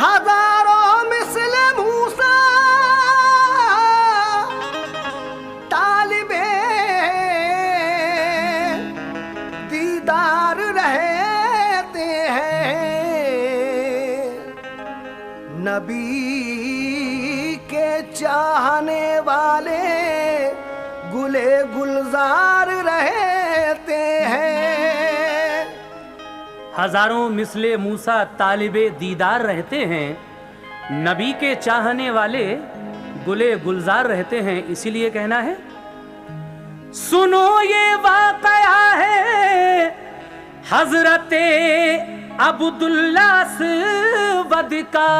हजारों मिस्ल मूसा तालिबे दीदार रहते हैं, नबी के चाहने वाले गुले गुलजार रहते हैं। हजारों मिसले मूसा तालिबे दीदार रहते हैं, नबी के चाहने वाले गुले गुलजार रहते हैं। इसीलिए कहना है, सुनो ये वाकया है हजरते अब्दुल्ला अस्वद का।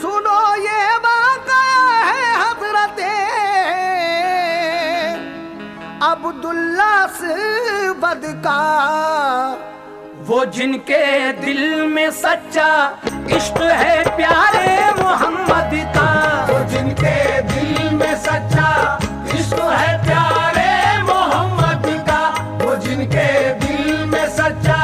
सुनो ये वाकया है हजरते अब्दुल्ला अस्वद का, वो जिनके दिल में सच्चा इश्क है प्यारे मोहम्मद का। वो जिनके दिल में सच्चा इश्क है प्यारे मोहम्मद का। वो जिनके दिल में सच्चा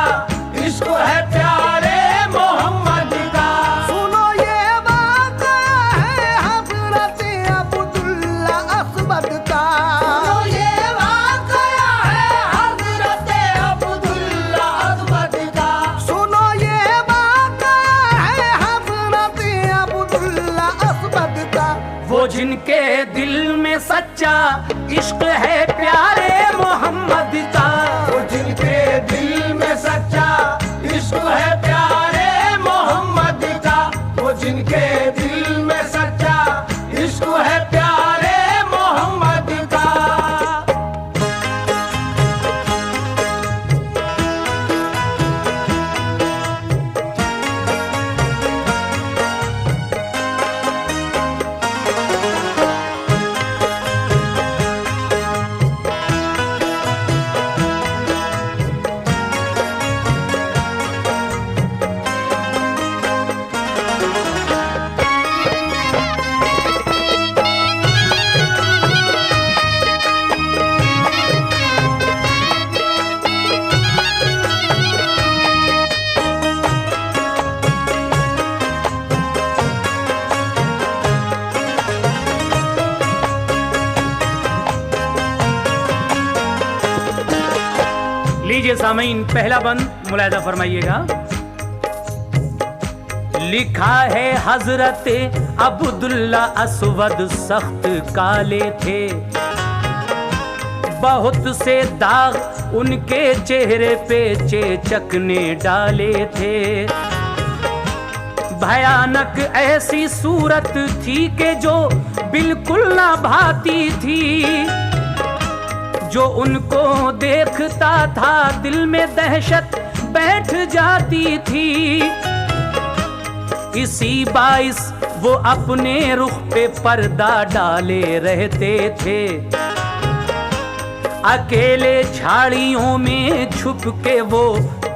इश्क है प्यारे मोहम्मद का। सुनो ये वाकया है हजरत अब्दुल्ला अस्वद का। सुनो ये वाकया है हजरत अब्दुल्ला अस्वद का। सुनो ये वाकया है हजरत अब्दुल्ला अस्वद का। वो जिनके दिल में सच्चा इश्क है प्यारे मोहम्मद का। वो जिनके दिल में सच्चा इश्क है प्यारे मोहम्मद का। वो जिनके दिल में सच्चा इश्क है प्यारे मोहम्मद का। लीजिए सामीन, पहला बंद मुलाहिजा फरमाइएगा। लिखा है हजरत अब्दुल्ला अस्वद सख्त काले थे, बहुत से दाग उनके चेहरे पे चेचक ने डाले थे। भयानक ऐसी सूरत थी कि जो बिल्कुल ना भाती थी। जो उनको देखता था दिल में दहशत बैठ जाती थी। इसी बाइस वो अपने रुख पे पर्दा डाले रहते थे। अकेले झाड़ियों में छुप के वो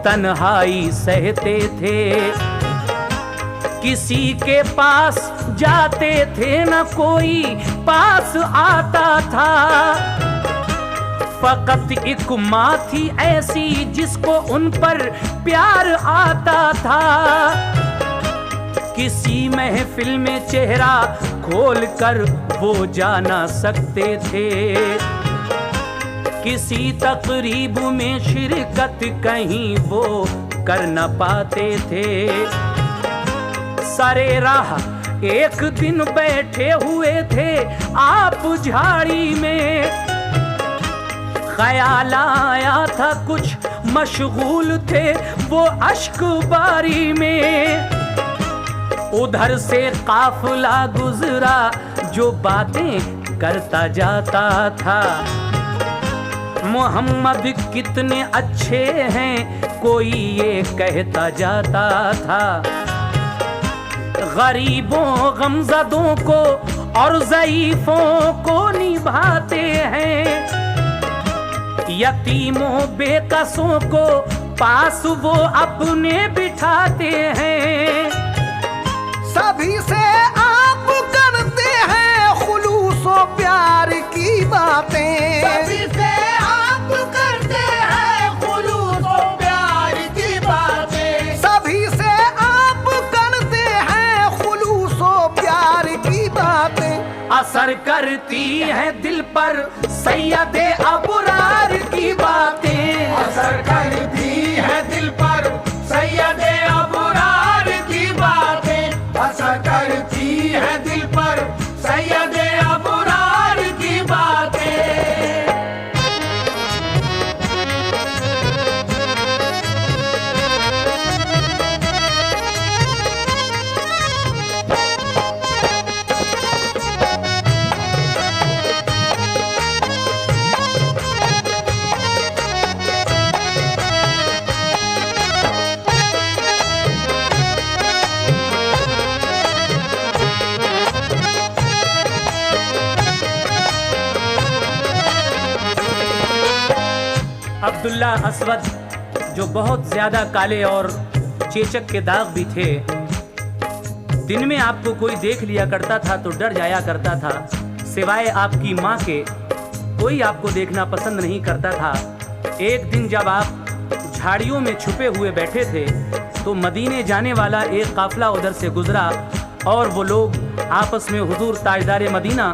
तन्हाई सहते थे। किसी के पास जाते थे न कोई पास आता था। फकत एक माँ थी ऐसी जिसको उन पर प्यार आता था। किसी महफिल में चेहरा खोल कर वो जा ना सकते थे। किसी तकरीब में शिरकत कहीं वो कर न पाते थे। सरे राह एक दिन बैठे हुए थे आप झाड़ी में। ख्याल आया था कुछ मशगूल थे वो अश्क बारी में। उधर से काफिला गुजरा जो बातें करता जाता था। मोहम्मद कितने अच्छे हैं कोई ये कहता जाता था। गरीबों गमज़दों को और ज़ईफ़ों को निभाते हैं। यतीमों बेकसों को पास वो अपने बिठाते हैं। सभी से आप करते हैं खुलूसो प्यार की बातें। सभी से आप करते हैं खुलूसो प्यार की बातें। सभी से आप करते असर करती है दिल पर सैयदे अबरार की बातें, असर करती है दिल पर सैयदे अबरार की बातें, असर करती है दिल पर सैयदे अबरार की बातें। अब्दुल्ला असवद जो बहुत ज्यादा काले और चेचक के दाग भी थे, दिन में आपको कोई देख लिया करता था तो डर जाया करता था, सिवाय आपकी माँ के कोई आपको देखना पसंद नहीं करता था। एक दिन जब आप झाड़ियों में छुपे हुए बैठे थे तो मदीने जाने वाला एक काफिला उधर से गुजरा और वो लोग आपस में हुजूर ताजदार मदीना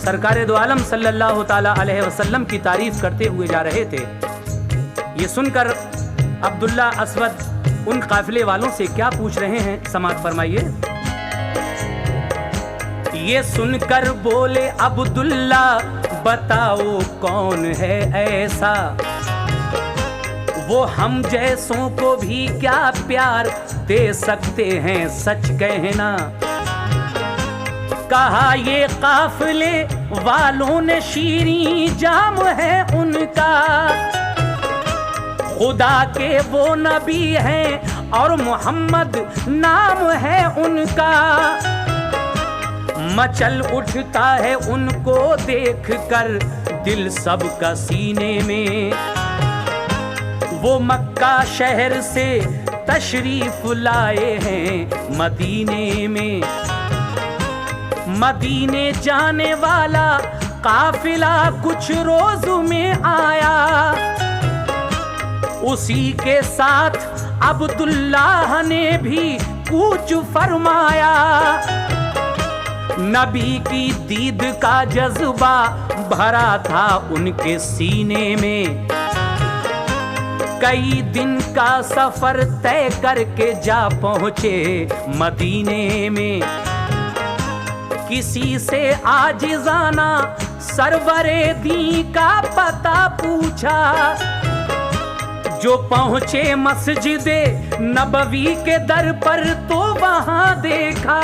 सरकार दो आलम सल्लल्लाहु ताला अलैहि वसल्लम की तारीफ करते हुए जा रहे थे। ये सुनकर अब्दुल्ला असवद उन काफिले वालों से क्या पूछ रहे हैं, समाअत फरमाइए। ये सुनकर बोले अब्दुल्ला, बताओ कौन है ऐसा, वो हम जैसों को भी क्या प्यार दे सकते हैं, सच कहना। कहा ये काफिले वालों ने शीरी जाम है उनका, खुदा के वो नबी हैं और मोहम्मद नाम है उनका। मचल उठता है उनको देख कर दिल सबका सीने में, वो मक्का शहर से तशरीफ लाए हैं मदीने में। मदीने जाने वाला काफिला कुछ रोज में आया, उसी के साथ अब्दुल्लाह ने भी कुछ फरमाया। नबी की दीद का जज्बा भरा था उनके सीने में, कई दिन का सफर तय करके जा पहुंचे मदीने में। किसी से आजिज़ाना सरवरे दी का पता पूछा, जो पहुंचे मस्जिदे नबवी के दर पर तो वहां देखा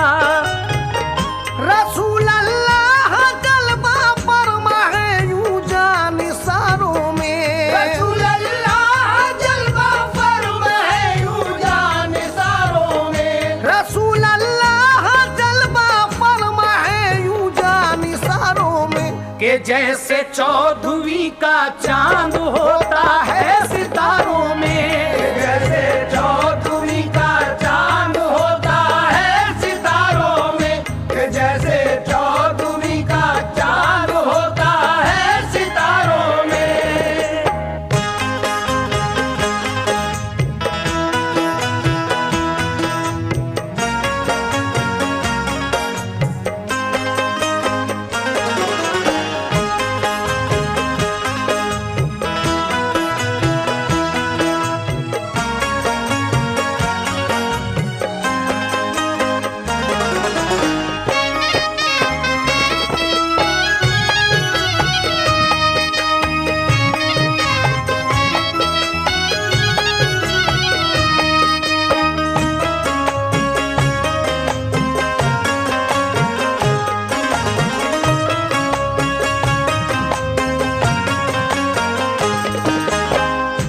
रसूल अल्लाह गलबा फरमा है यूं जान निसारों में, रसूल अल्लाह जलवा फरमा है यूं जान निसारों में, रसूल अल्लाह जलवा फरमा है यूं जान निसारों में। कि जैसे चौदहवीं का चांद होता है सितारों में, जैसे चौदहवीं का चांद होता है सितारों में, जैसे चौदहवीं का चांद होता है सितारों में।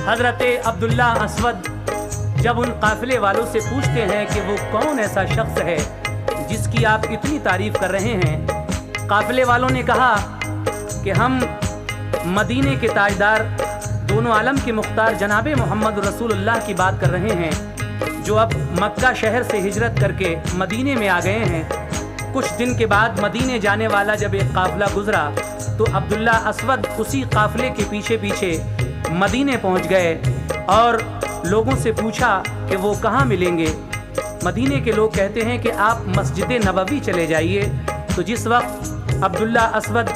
हजरत अब्दुल्ला असवद जब उन काफिले वालों से पूछते हैं कि वो कौन ऐसा शख्स है जिसकी आप इतनी तारीफ कर रहे हैं, काफिले वालों ने कहा कि हम मदीने के ताजदार दोनों आलम के मुख्तार जनाब मोहम्मद रसूलुल्लाह की बात कर रहे हैं, जो अब मक्का शहर से हिजरत करके मदीने में आ गए हैं। कुछ दिन के बाद मदीने जाने वाला जब एक काफिला गुजरा तो अब्दुल्ला असवद उसी काफिले के पीछे पीछे मदीने पहुंच गए और लोगों से पूछा कि वो कहाँ मिलेंगे। मदीने के लोग कहते हैं कि आप मस्जिद नबवी चले जाइए। तो जिस वक्त अब्दुल्ला अस्वद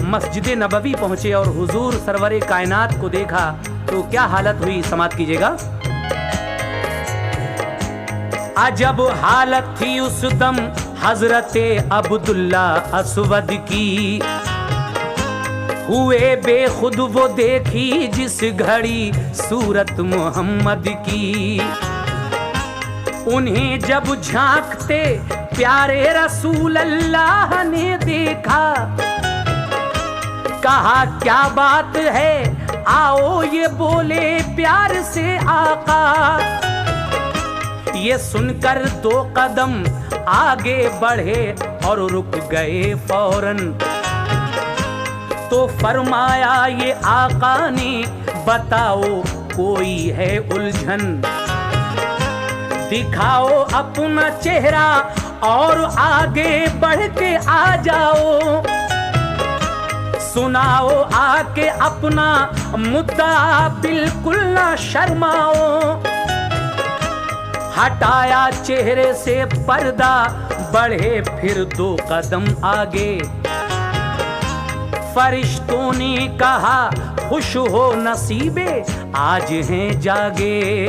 मस्जिद नबवी पहुंचे और हुजूर सरवरे कायनात को देखा तो क्या हालत हुई, समात कीजिएगा। अजब हालत थी उस दम हजरते अब्दुल्ला अस्वद की, हुए बेखुद वो देखी जिस घड़ी सूरत मोहम्मद की। उन्हें जब झांकते प्यारे रसूल अल्लाह ने देखा, कहा क्या बात है, आओ ये बोले प्यार से आका। ये सुनकर 2 कदम आगे बढ़े और रुक गए फौरन। तो फरमाया ये आका ने, बताओ कोई है उलझन, दिखाओ अपना चेहरा और आगे बढ़ के आ जाओ। सुनाओ आके अपना मुद्दा, बिल्कुल ना शर्माओ। हटाया चेहरे से पर्दा, बढ़े फिर 2 कदम आगे। फरिश्तों ने कहा खुश हो नसीबे, आज हैं जागे।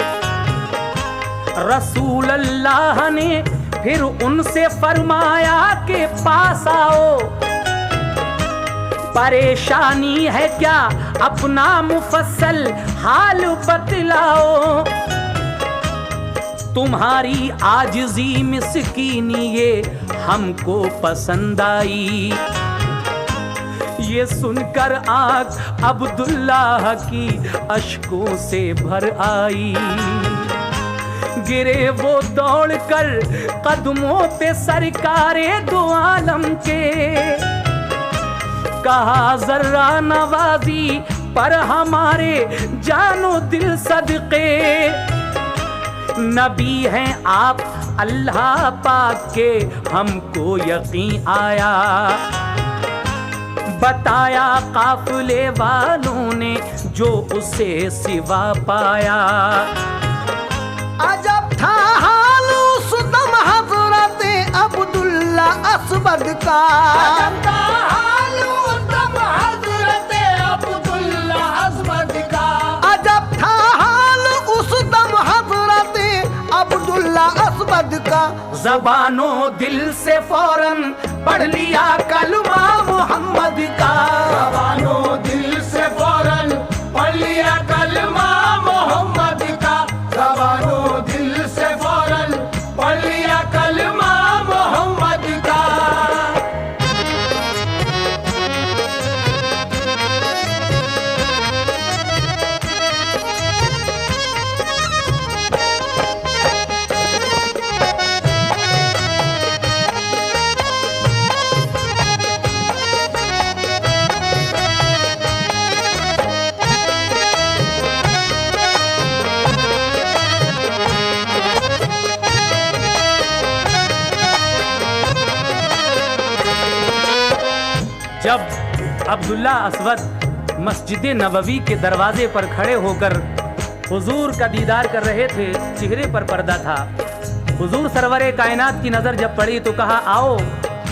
रसूल अल्लाह ने फिर उनसे फरमाया के पास आओ। परेशानी है क्या, अपना मुफस्सल हाल बतलाओ। तुम्हारी आजिज़ी मिस्कीनी ये हमको पसंद आई। ये सुनकर आँख अब्दुल्लाह की अश्कों से भर आई। गिरे वो दौड़कर कदमों पे सरकारे दो आलम के, कहा जर्रा नवाजी पर हमारे जानो दिल सदके। नबी हैं आप अल्लाह पाक के, हमको यकीन आया। बताया काफिले वालों ने जो उसे सिवा पाया। अजब था हाल उस दम हजरते अब्दुल्ला अस्वद का। अजब था हाल उस दम हजरते अब्दुल्ला अस्वद का। अजब था हाल उस दम हजरते अब्दुल्ला अस्वद का। ज़बानो दिल से फौरन पढ़ लिया कलमा मोहम्मद का। ज़बानो दिल से फौरन पढ़ लिया कलमा मोहम्मद का। ज़बानो दिल से फौरन पढ़ लिया कलमा मोहम्मद का। जब अब्दुल्ला अस्वद मस्जिद नबवी के दरवाजे पर खड़े होकर हुजूर का दीदार कर रहे थे, चेहरे पर पर्दा था। हुजूर सरवरे कायनात की नज़र जब पड़ी तो कहा आओ,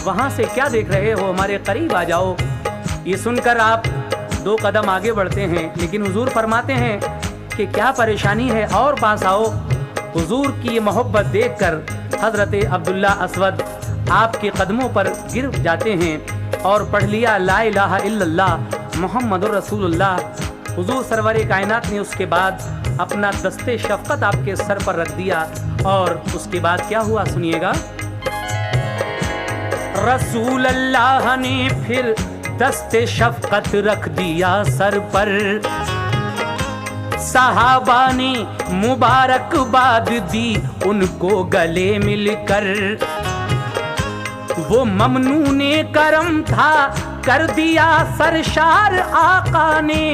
वहाँ से क्या देख रहे हो, हमारे करीब आ जाओ। ये सुनकर आप 2 कदम आगे बढ़ते हैं, लेकिन हुजूर फरमाते हैं कि क्या परेशानी है और पास आओ। हुजूर की ये मोहब्बत देखकर हज़रत अब्दुल्ला अस्वद आपके कदमों पर गिर जाते हैं और पढ़ लिया ला इलाहा इल्लल्लाह मुहम्मदुर रसूलुल्लाह। हुजूर सरवरे कायनात ने उसके बाद अपना दस्ते शफ़क़त आपके सर पर रख दिया और उसके बाद क्या हुआ सुनिएगा। रसूल अल्लाह ने फिर दस्ते शफ़क़त रख दिया सर पर। सहाबा ने मुबारकबाद दी उनको गले मिलकर। वो ममनूने करम था कर दिया सरशार आका ने।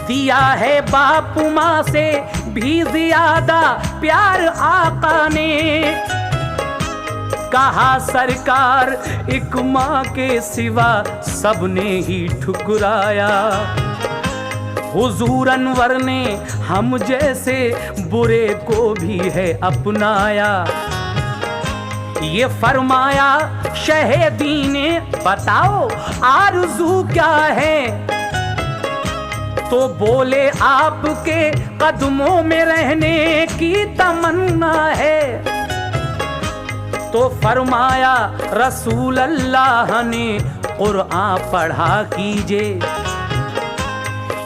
दिया है बाप माँ से भी ज्यादा प्यार आका ने। कहा सरकार एक माँ के सिवा सबने ही ठुकराया। हुजूर अनवर ने हम जैसे बुरे को भी है अपनाया। ये फरमाया शहदी ने, बताओ आरज़ू क्या है? तो बोले आपके कदमों में रहने की तमन्ना है। तो फरमाया रसूल अल्लाह ने कुरान पढ़ा कीजिए,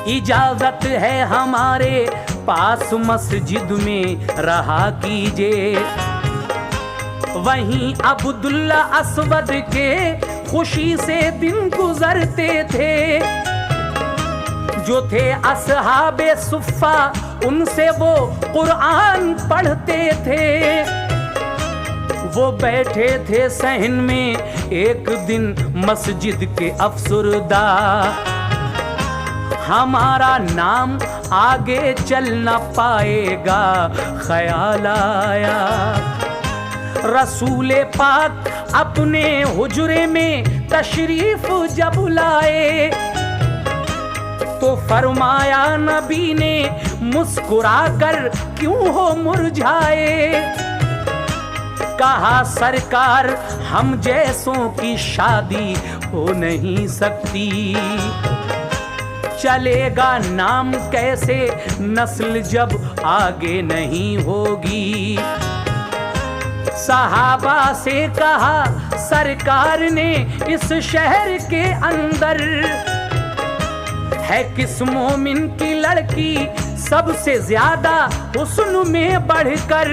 इजाजत है हमारे पास मस्जिद में रहा कीजिए। वहीं अब्दुल्ला अस्वद के खुशी से दिन गुजरते थे, जो थे असहाबे सुफ़ा उनसे वो कुरान पढ़ते थे। वो बैठे थे सहन में एक दिन मस्जिद के अफसरदा, हमारा नाम आगे चल न पाएगा ख्याल आया। रसूले पाक अपने हुजरे में तशरीफ जब लाए, तो फरमाया नबी ने मुस्कुरा कर क्यों हो मुरझाए? कहा सरकार हम जैसों की शादी हो नहीं सकती, चलेगा नाम कैसे नस्ल जब आगे नहीं होगी। सहाबा से कहा सरकार ने इस शहर के अंदर है किस मोमिन की लड़की सबसे ज्यादा हुस्न में बढ़कर?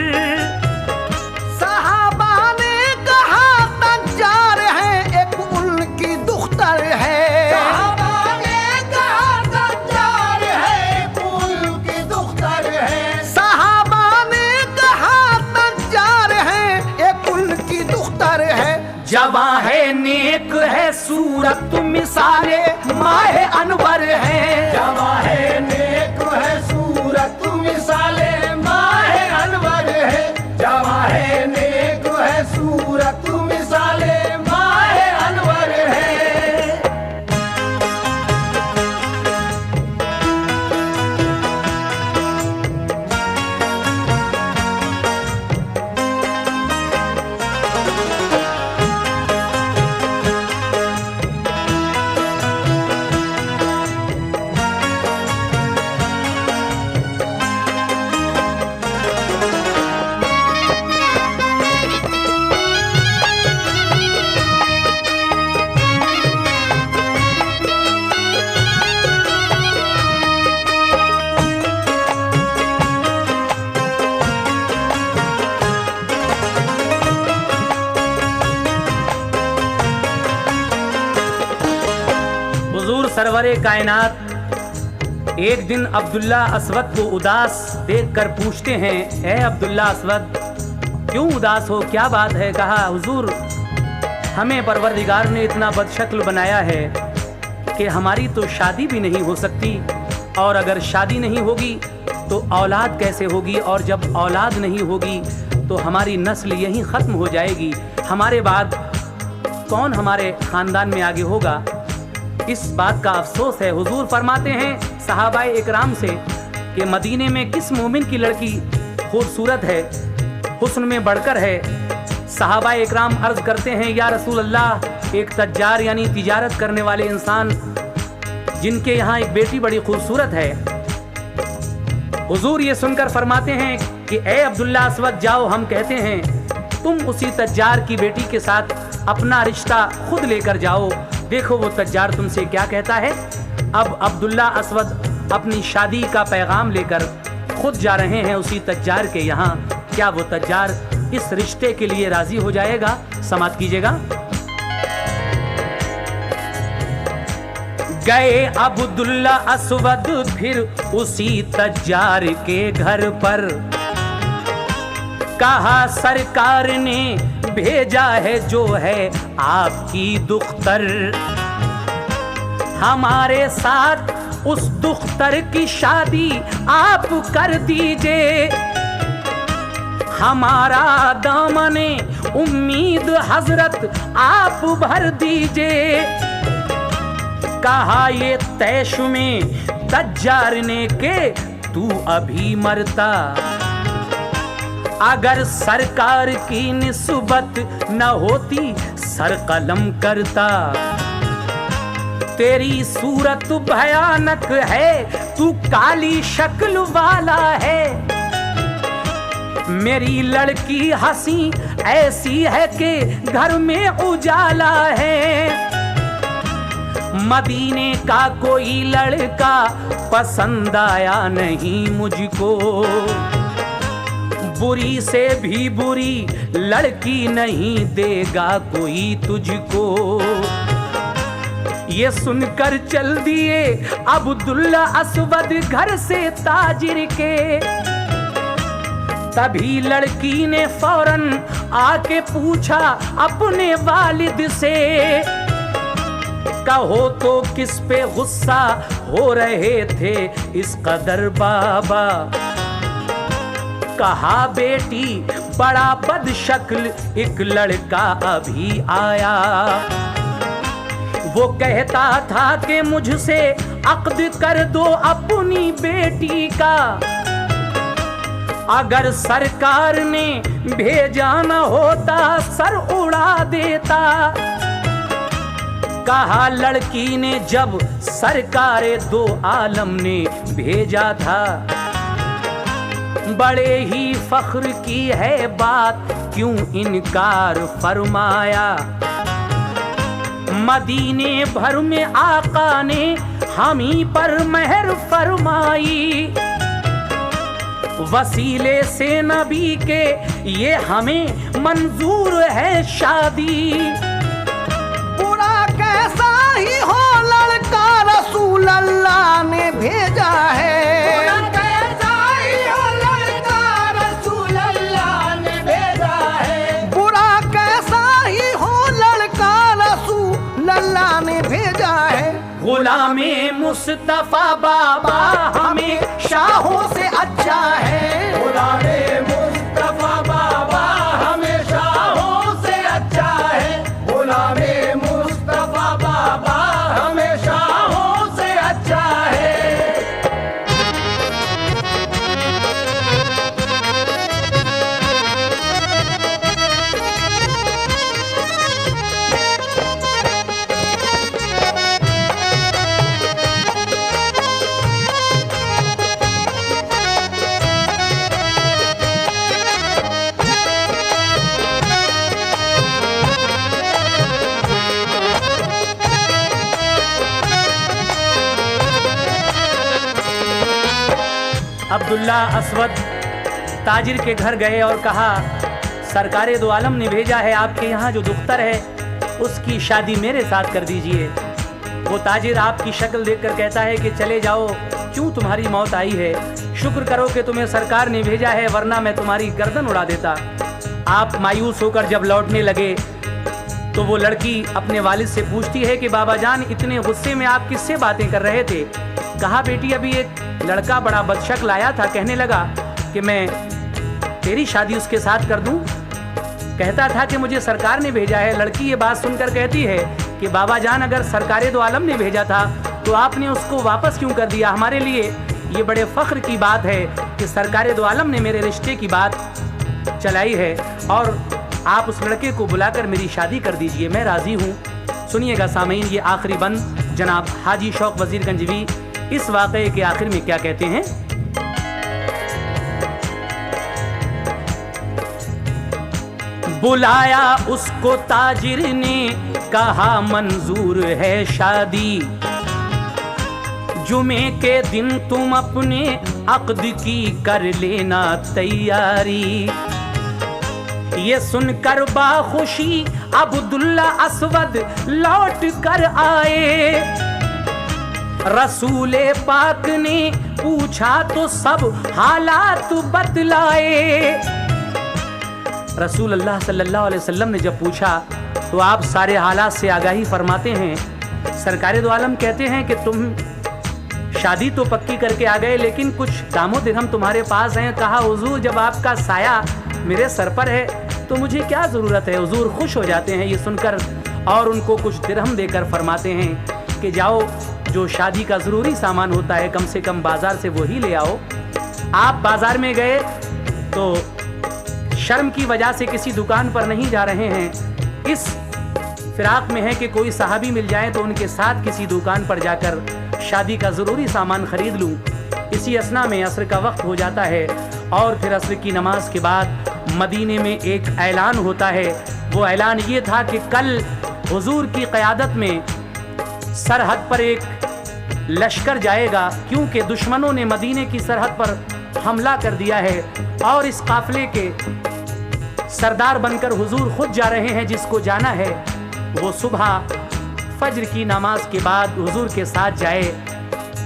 सहाबा ने कहा तज्जार है एक उनकी दुख्तर है। सहाबा ने कहा तज्जार है एक उनकी दुख्तर है। सहाबा ने कहा तज्जार है एक उनकी दुख्तर है। जवां है नेक है सूरत मिसाले माहे अनवर है। जवां है नेक है सूरत मिसाले माहे अनवर है। जवां है नेक है सूरत मिसाले माहे अनवर है। सरवरे कायनात एक दिन अब्दुल्ला अस्वद को उदास देखकर पूछते हैं, ए अब्दुल्ला अस्वद क्यों उदास हो, क्या बात है? कहा हुजूर हमें परवरदिगार ने इतना बदशक्ल बनाया है कि हमारी तो शादी भी नहीं हो सकती, और अगर शादी नहीं होगी तो औलाद कैसे होगी, और जब औलाद नहीं होगी तो हमारी नस्ल यहीं ख़त्म हो जाएगी, हमारे बाद कौन हमारे ख़ानदान में आगे होगा? इस बात का अफसोस है। हुजूर फरमाते हैं सहाबाए इकराम से कि मदीने में किस मोमिन की लड़की खूबसूरत है, हुस्न में बढ़कर है? सहाबाए इकराम अर्ज करते हैं या रसूल अल्लाह, एक तज्जार यानी तिजारत करने वाले इंसान जिनके यहाँ एक बेटी बड़ी खूबसूरत है। हुजूर ये सुनकर फरमाते हैं कि ए अब्दुल्ला अस्वद जाओ, हम कहते हैं तुम उसी तज्जार की बेटी के साथ अपना रिश्ता खुद लेकर जाओ, देखो वो तज्जार तुमसे क्या कहता है। अब अब्दुल्ला अस्वद अपनी शादी का पैगाम लेकर खुद जा रहे हैं उसी तज्जार के यहाँ। क्या वो तज्जार इस रिश्ते के लिए राजी हो जाएगा? समाप्त कीजिएगा। गए अब्दुल्ला अस्वद फिर उसी तज्जार के घर पर, कहा सरकार ने भेजा है जो है आपकी दुख्तर, हमारे साथ उस दुख्तर की शादी आप कर दीजिए, हमारा दामने उम्मीद हजरत आप भर दीजिए। कहा ये तैश में तज्जार ने के तू अभी मरता, अगर सरकार की निस्बत न होती सर कलम करता। तेरी सूरत भयानक है, तू काली शक्ल वाला है। मेरी लड़की हंसी ऐसी है कि घर में उजाला है। मदीने का कोई लड़का पसंद आया नहीं मुझको। बुरी से भी बुरी लड़की नहीं देगा कोई तुझको। ये सुनकर चल दिए अब्दुल्ला असवद घर से ताजिर के। तभी लड़की ने फौरन आके पूछा अपने वालिद से, कहो तो किस पे गुस्सा हो रहे थे इस कदर बाबा। कहा बेटी बड़ा बदशक्ल एक लड़का अभी आया। वो कहता था कि मुझसे अक्द कर दो अपनी बेटी का। अगर सरकार ने भेजा न होता सर उड़ा देता। कहा लड़की ने जब सरकारे दो आलम ने भेजा था। बड़े ही फख्र की है बात, क्यों इनकार फरमाया। मदीने भर में आका ने हम ही पर मेहर फरमाई। वसीले से नबी के ये हमें मंजूर है शादी। बुरा कैसा ही हो लड़का रसूल अल्लाह ने भेजा है। गुलामे मुस्तफा बाबा हमें शाहों से अच्छा है। गुलामे मुस्तफा बाबा हमें शाहों से अच्छा है। गुलामे मुस्तफा बाबा हमें शाहों से अच्छा है। अब्दुल्ला असवद ताजिर के घर गए और कहा सरकारे दो आलम ने भेजा है आपके यहाँ जो दुख्तर है उसकी शादी मेरे साथ कर दीजिए। वो ताजिर आपकी शक्ल देखकर कहता है कि चले जाओ, क्यों तुम्हारी मौत आई है। शुक्र करो कि तुम्हें सरकार ने भेजा है, वरना मैं तुम्हारी गर्दन उड़ा देता। आप मायूस होकर जब लौटने लगे तो वो लड़की अपने वालिद से पूछती है कि बाबा जान इतने गुस्से में आप किससे बातें कर रहे थे। कहा बेटी अभी एक लड़का बड़ा बदशक्ल आया था, कहने लगा कि मैं तेरी शादी उसके साथ कर दूं। कहता था कि मुझे सरकार ने भेजा है। लड़की ये बात सुनकर कहती है कि बाबा जान अगर सरकारे दो आलम ने भेजा था तो आपने उसको वापस क्यों कर दिया। हमारे लिए ये बड़े फख्र की बात है कि सरकारे दो आलम ने मेरे रिश्ते की बात चलाई है और आप उस लड़के को बुलाकर मेरी शादी कर दीजिए, मैं राजी हूँ। सुनिएगा सामीन, ये आखिरी बंद जनाब हाजी शौक वजीर गंजवी इस वाक़े के आखिर में क्या कहते हैं। बुलाया उसको ताजिर ने, कहा मंजूर है शादी। जुमे के दिन तुम अपने अक्द की कर लेना तैयारी। ये सुनकर बाखुशी अब्दुल्ला असवद लौट कर आए। रसूले पाक ने पूछा तो सब हालात बतलाए। रसूल अल्लाह सल्लल्लाहु अलैहि वसल्लम ने जब पूछा तो आप सारे हालात से आगाही फरमाते हैं। सरकारे दो आलम कहते हैं कि तुम शादी तो पक्की करके आ गए, लेकिन कुछ दामो दिरहम तुम्हारे पास हैं। कहा हुजूर जब आपका साया मेरे सर पर है तो मुझे क्या ज़रूरत है। हुजूर खुश हो जाते हैं ये सुनकर और उनको कुछ दिरहम देकर फरमाते हैं कि जाओ जो शादी का ज़रूरी सामान होता है कम से कम बाज़ार से वो ही ले आओ। आप बाज़ार में गए तो शर्म की वजह से किसी दुकान पर नहीं जा रहे हैं, इस फिराक में है कि कोई सहाबी मिल जाए तो उनके साथ किसी दुकान पर जाकर शादी का ज़रूरी सामान खरीद लूं। इसी असना में असर का वक्त हो जाता है और फिर असर की नमाज के बाद मदीने में एक ऐलान होता है। वो ऐलान ये था कि कल हुजूर की क़यादत में सरहद पर एक लश्कर जाएगा, क्योंकि दुश्मनों ने मदीने की सरहद पर हमला कर दिया है और इस काफिले के सरदार बनकर हुजूर खुद जा रहे हैं। जिसको जाना है वो सुबह फज्र की नमाज के बाद हुजूर के साथ जाए।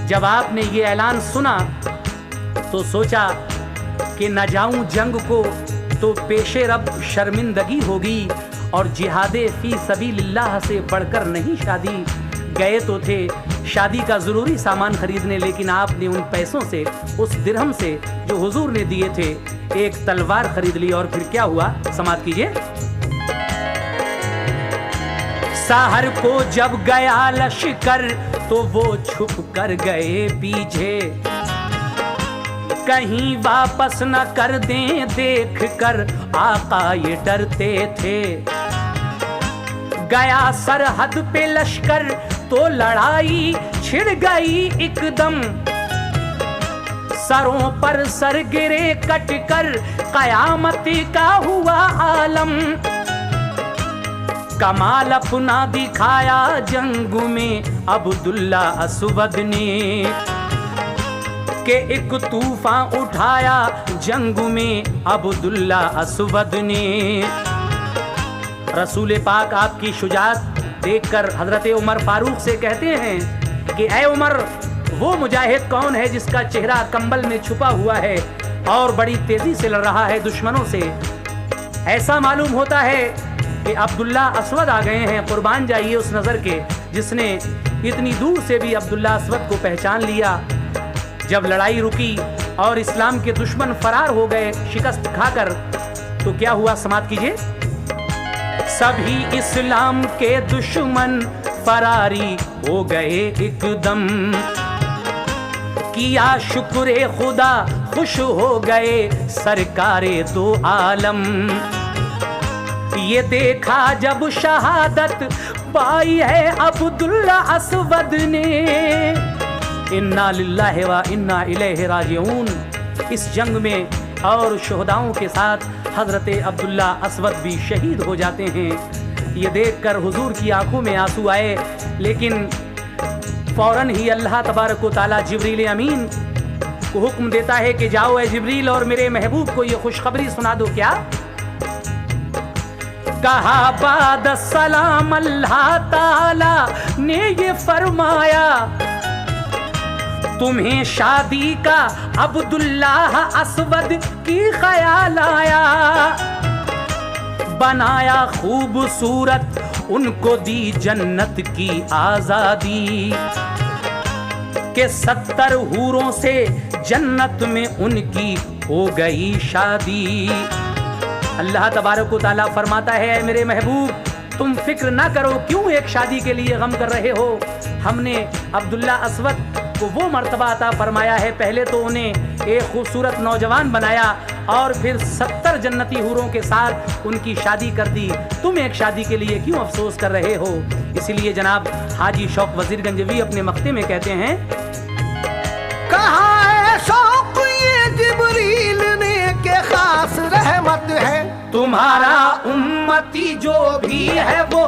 जब आपने ये ऐलान सुना तो सोचा कि न जाऊं जंग को तो पेशे रब शर्मिंदगी होगी, और जिहादे फी सबीलिल्लाह से बढ़कर नहीं शादी। गए तो थे शादी का ज़रूरी सामान खरीदने, लेकिन आपने उन पैसों से, उस दिरहम से जो हुजूर ने दिए थे, एक तलवार खरीद ली। और फिर क्या हुआ, समाप्त कीजिए। सहर को जब गया लश्कर तो वो छुप कर गए पीछे, कहीं वापस न कर दें देख कर आका ये डरते थे। गया सरहद पे लश्कर तो लड़ाई छिड़ गई एकदम, सरों पर सर गिरे कट कर कयामत का हुआ आलम। कमाल अपना दिखाया जंग में अब्दुल्ला असवद ने, के एक तूफान उठाया जंग में अब्दुल्ला असवद ने। रसूल पाक आपकी शुजाअत देखकर हजरत उमर फारूक से कहते हैं कि ऐ उमर, वो मुजाहिद कौन है जिसका चेहरा कंबल में छुपा हुआ है और बड़ी तेजी से लड़ रहा है दुश्मनों से? ऐसा मालूम होता है कि अब्दुल्ला असवद आ गए हैं। कुर्बान जाइए उस नज़र के जिसने इतनी दूर से भी अब्दुल्ला असवद को पहचान लिया। जब लड़ाई रुकी और इस्लाम के दुश्मन फरार हो गए शिकस्त खाकर, तो क्या हुआ, समाप्त कीजिए। सभी इस्लाम के दुश्मन फरारी हो गए एकदम, किया शुक्र खुदा खुश हो गए सरकारे दो आलम। ये देखा जब शहादत पाई है अब्दुल्ला असवद ने, इन्ना लिल्लाहि व इन्ना इलैहि राजिऊन। इस जंग में और शुहदाओं के साथ हजरत अब्दुल्ला असवद भी शहीद हो जाते हैं। ये देखकर हुजूर की आंखों में आंसू आए, लेकिन फौरन ही अल्लाह तबारक व तआला जिब्रील अमीन को हुक्म देता है कि जाओ ए जिब्रील और मेरे महबूब को ये खुशखबरी सुना दो। क्या कहा? बाद सलाम अल्लाह ताला ने ये फरमाया, तुम्हें शादी का अब्दुल्ला असवद की ख्याल आया। बनाया खूबसूरत, उनको दी जन्नत की आजादी, के 70 हूरों से जन्नत में उनकी हो गई शादी। अल्लाह तबारक व तआला फरमाता है, मेरे महबूब तुम फिक्र ना करो, क्यों एक शादी के लिए गम कर रहे हो? हमने अब्दुल्ला असवद को वो मर्तबा अता फरमाया है, पहले तो उन्हें एक खूबसूरत नौजवान बनाया और फिर 70 जन्नती हूरों के साथ उनकी शादी कर दी। तुम एक शादी के लिए क्यों अफसोस कर रहे हो? इसीलिए जनाब हाजी शौक वजीर गंजवी अपने मक्ते में कहते हैं, कहा है शौक ये जिब्रील ने के खास रहमत है, तुम्हारा उम्मती जो भी है वो